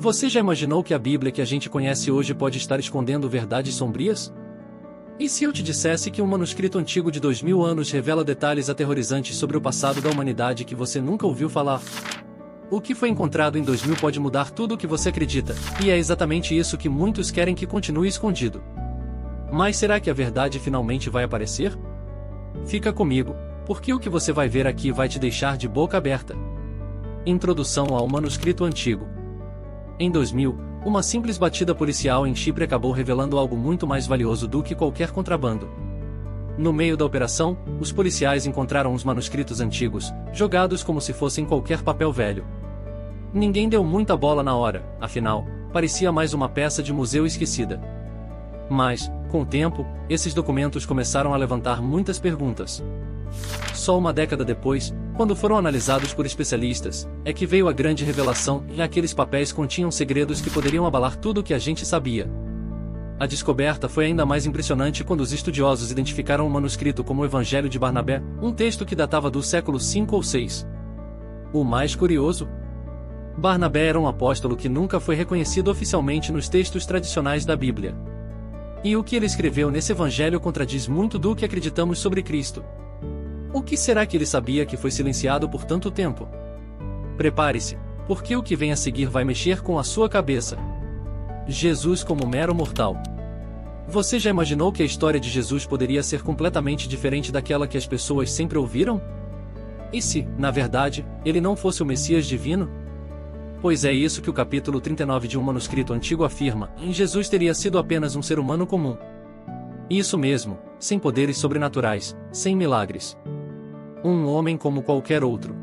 Você já imaginou que a Bíblia que a gente conhece hoje pode estar escondendo verdades sombrias? E se eu te dissesse que um manuscrito antigo de 2000 anos revela detalhes aterrorizantes sobre o passado da humanidade que você nunca ouviu falar? O que foi encontrado em 2000 pode mudar tudo o que você acredita, e é exatamente isso que muitos querem que continue escondido. Mas será que a verdade finalmente vai aparecer? Fica comigo, porque o que você vai ver aqui vai te deixar de boca aberta. Introdução ao manuscrito antigo. Em 2000, uma simples batida policial em Chipre acabou revelando algo muito mais valioso do que qualquer contrabando. No meio da operação, os policiais encontraram uns manuscritos antigos, jogados como se fossem qualquer papel velho. Ninguém deu muita bola na hora, afinal, parecia mais uma peça de museu esquecida. Mas, com o tempo, esses documentos começaram a levantar muitas perguntas. Só uma década depois, quando foram analisados por especialistas, é que veio a grande revelação, e aqueles papéis continham segredos que poderiam abalar tudo o que a gente sabia. A descoberta foi ainda mais impressionante quando os estudiosos identificaram o manuscrito como o Evangelho de Barnabé, um texto que datava do século V ou VI. O mais curioso? Barnabé era um apóstolo que nunca foi reconhecido oficialmente nos textos tradicionais da Bíblia. E o que ele escreveu nesse evangelho contradiz muito do que acreditamos sobre Cristo. O que será que ele sabia que foi silenciado por tanto tempo? Prepare-se, porque o que vem a seguir vai mexer com a sua cabeça. Jesus como mero mortal. Você já imaginou que a história de Jesus poderia ser completamente diferente daquela que as pessoas sempre ouviram? E se, na verdade, ele não fosse o Messias divino? Pois é isso que o capítulo 39 de um manuscrito antigo afirma: Jesus teria sido apenas um ser humano comum. Isso mesmo, sem poderes sobrenaturais, sem milagres. Um homem como qualquer outro.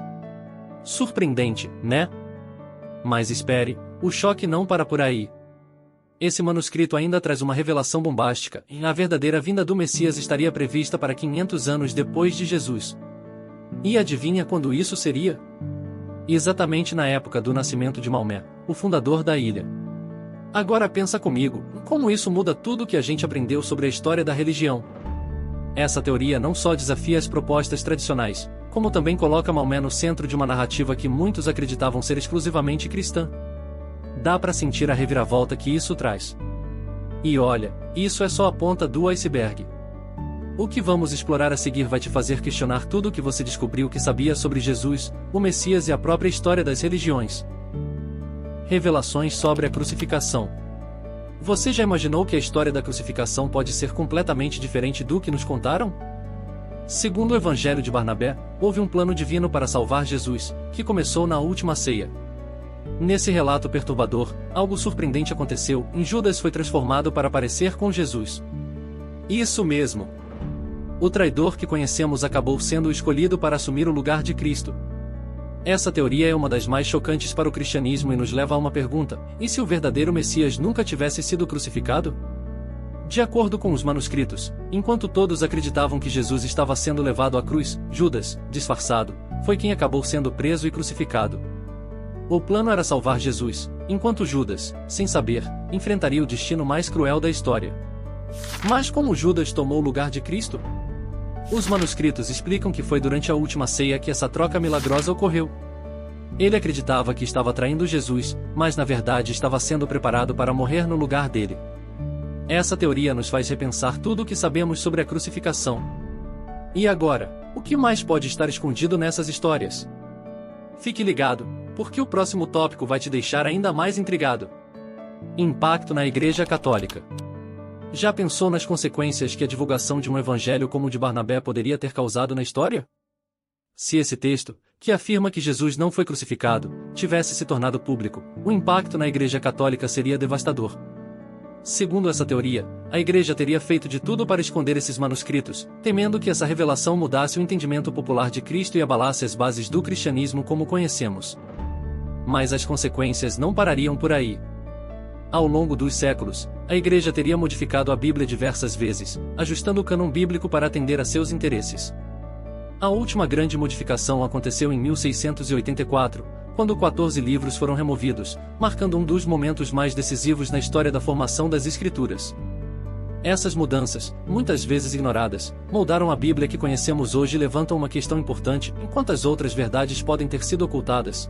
Surpreendente, né? Mas espere, o choque não para por aí. Esse manuscrito ainda traz uma revelação bombástica, e a verdadeira vinda do Messias estaria prevista para 500 anos depois de Jesus. E adivinha quando isso seria? Exatamente na época do nascimento de Maomé, o fundador da ilha. Agora pensa comigo, como isso muda tudo o que a gente aprendeu sobre a história da religião. Essa teoria não só desafia as propostas tradicionais, como também coloca Maomé no centro de uma narrativa que muitos acreditavam ser exclusivamente cristã. Dá para sentir a reviravolta que isso traz. E olha, isso é só a ponta do iceberg. O que vamos explorar a seguir vai te fazer questionar tudo o que você descobriu que sabia sobre Jesus, o Messias e a própria história das religiões. Revelações sobre a crucificação. Você já imaginou que a história da crucificação pode ser completamente diferente do que nos contaram? Segundo o Evangelho de Barnabé, houve um plano divino para salvar Jesus, que começou na última ceia. Nesse relato perturbador, algo surpreendente aconteceu, e Judas foi transformado para parecer com Jesus. Isso mesmo! O traidor que conhecemos acabou sendo o escolhido para assumir o lugar de Cristo. Essa teoria é uma das mais chocantes para o cristianismo e nos leva a uma pergunta: e se o verdadeiro Messias nunca tivesse sido crucificado? De acordo com os manuscritos, enquanto todos acreditavam que Jesus estava sendo levado à cruz, Judas, disfarçado, foi quem acabou sendo preso e crucificado. O plano era salvar Jesus, enquanto Judas, sem saber, enfrentaria o destino mais cruel da história. Mas como Judas tomou o lugar de Cristo? Os manuscritos explicam que foi durante a última ceia que essa troca milagrosa ocorreu. Ele acreditava que estava traindo Jesus, mas na verdade estava sendo preparado para morrer no lugar dele. Essa teoria nos faz repensar tudo o que sabemos sobre a crucificação. E agora, o que mais pode estar escondido nessas histórias? Fique ligado, porque o próximo tópico vai te deixar ainda mais intrigado. Impacto na Igreja Católica. Já pensou nas consequências que a divulgação de um evangelho como o de Barnabé poderia ter causado na história? Se esse texto, que afirma que Jesus não foi crucificado, tivesse se tornado público, o impacto na Igreja Católica seria devastador. Segundo essa teoria, a Igreja teria feito de tudo para esconder esses manuscritos, temendo que essa revelação mudasse o entendimento popular de Cristo e abalasse as bases do cristianismo como conhecemos. Mas as consequências não parariam por aí. Ao longo dos séculos, a Igreja teria modificado a Bíblia diversas vezes, ajustando o cânon bíblico para atender a seus interesses. A última grande modificação aconteceu em 1684, quando 14 livros foram removidos, marcando um dos momentos mais decisivos na história da formação das Escrituras. Essas mudanças, muitas vezes ignoradas, moldaram a Bíblia que conhecemos hoje e levantam uma questão importante: enquanto as outras verdades podem ter sido ocultadas.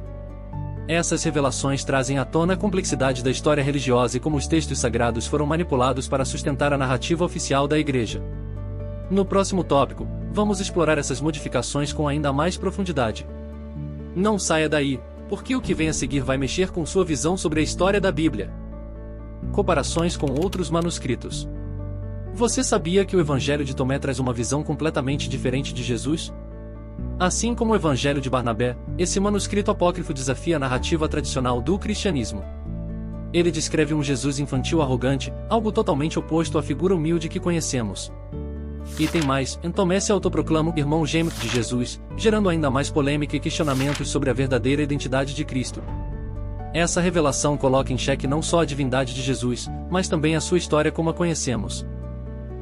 Essas revelações trazem à tona a complexidade da história religiosa e como os textos sagrados foram manipulados para sustentar a narrativa oficial da Igreja. No próximo tópico, vamos explorar essas modificações com ainda mais profundidade. Não saia daí, porque o que vem a seguir vai mexer com sua visão sobre a história da Bíblia. Comparações com outros manuscritos. Você sabia que o Evangelho de Tomé traz uma visão completamente diferente de Jesus? Assim como o Evangelho de Barnabé, esse manuscrito apócrifo desafia a narrativa tradicional do cristianismo. Ele descreve um Jesus infantil arrogante, algo totalmente oposto à figura humilde que conhecemos. E tem mais, em Tomé se autoproclama o irmão gêmeo de Jesus, gerando ainda mais polêmica e questionamentos sobre a verdadeira identidade de Cristo. Essa revelação coloca em xeque não só a divindade de Jesus, mas também a sua história como a conhecemos.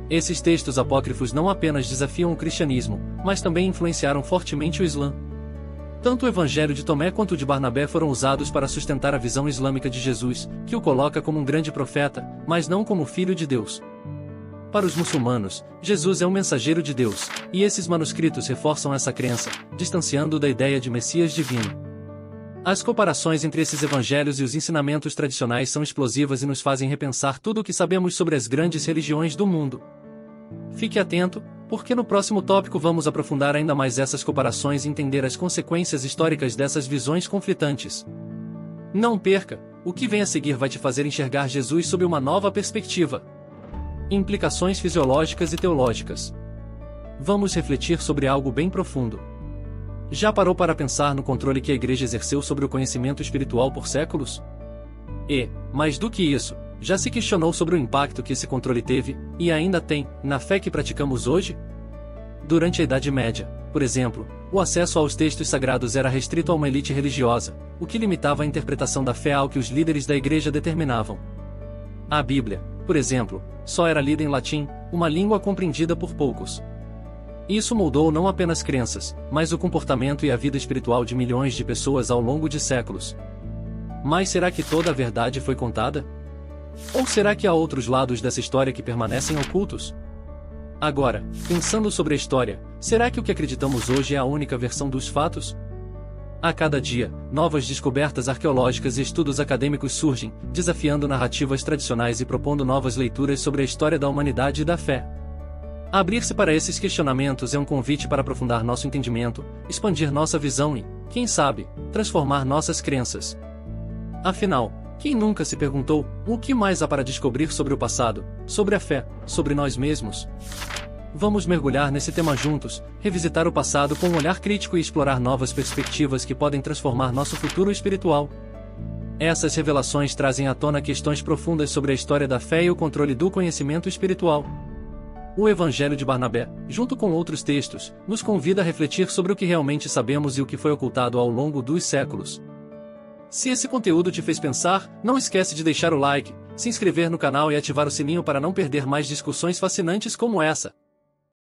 Esses textos apócrifos não apenas desafiam o cristianismo, mas também influenciaram fortemente o Islã. Tanto o Evangelho de Tomé quanto o de Barnabé foram usados para sustentar a visão islâmica de Jesus, que o coloca como um grande profeta, mas não como filho de Deus. Para os muçulmanos, Jesus é um mensageiro de Deus, e esses manuscritos reforçam essa crença, distanciando-o da ideia de Messias divino. As comparações entre esses evangelhos e os ensinamentos tradicionais são explosivas e nos fazem repensar tudo o que sabemos sobre as grandes religiões do mundo. Fique atento, porque no próximo tópico vamos aprofundar ainda mais essas comparações e entender as consequências históricas dessas visões conflitantes. Não perca, o que vem a seguir vai te fazer enxergar Jesus sob uma nova perspectiva. Implicações fisiológicas e teológicas. Vamos refletir sobre algo bem profundo. Já parou para pensar no controle que a Igreja exerceu sobre o conhecimento espiritual por séculos? E, mais do que isso, já se questionou sobre o impacto que esse controle teve, e ainda tem, na fé que praticamos hoje? Durante a Idade Média, por exemplo, o acesso aos textos sagrados era restrito a uma elite religiosa, o que limitava a interpretação da fé ao que os líderes da Igreja determinavam. A Bíblia, por exemplo, só era lida em latim, uma língua compreendida por poucos. Isso moldou não apenas crenças, mas o comportamento e a vida espiritual de milhões de pessoas ao longo de séculos. Mas será que toda a verdade foi contada? Ou será que há outros lados dessa história que permanecem ocultos? Agora, pensando sobre a história, será que o que acreditamos hoje é a única versão dos fatos? A cada dia, novas descobertas arqueológicas e estudos acadêmicos surgem, desafiando narrativas tradicionais e propondo novas leituras sobre a história da humanidade e da fé. Abrir-se para esses questionamentos é um convite para aprofundar nosso entendimento, expandir nossa visão e, quem sabe, transformar nossas crenças. Afinal, quem nunca se perguntou, o que mais há para descobrir sobre o passado, sobre a fé, sobre nós mesmos? Vamos mergulhar nesse tema juntos, revisitar o passado com um olhar crítico e explorar novas perspectivas que podem transformar nosso futuro espiritual. Essas revelações trazem à tona questões profundas sobre a história da fé e o controle do conhecimento espiritual. O Evangelho de Barnabé, junto com outros textos, nos convida a refletir sobre o que realmente sabemos e o que foi ocultado ao longo dos séculos. Se esse conteúdo te fez pensar, não esquece de deixar o like, se inscrever no canal e ativar o sininho para não perder mais discussões fascinantes como essa.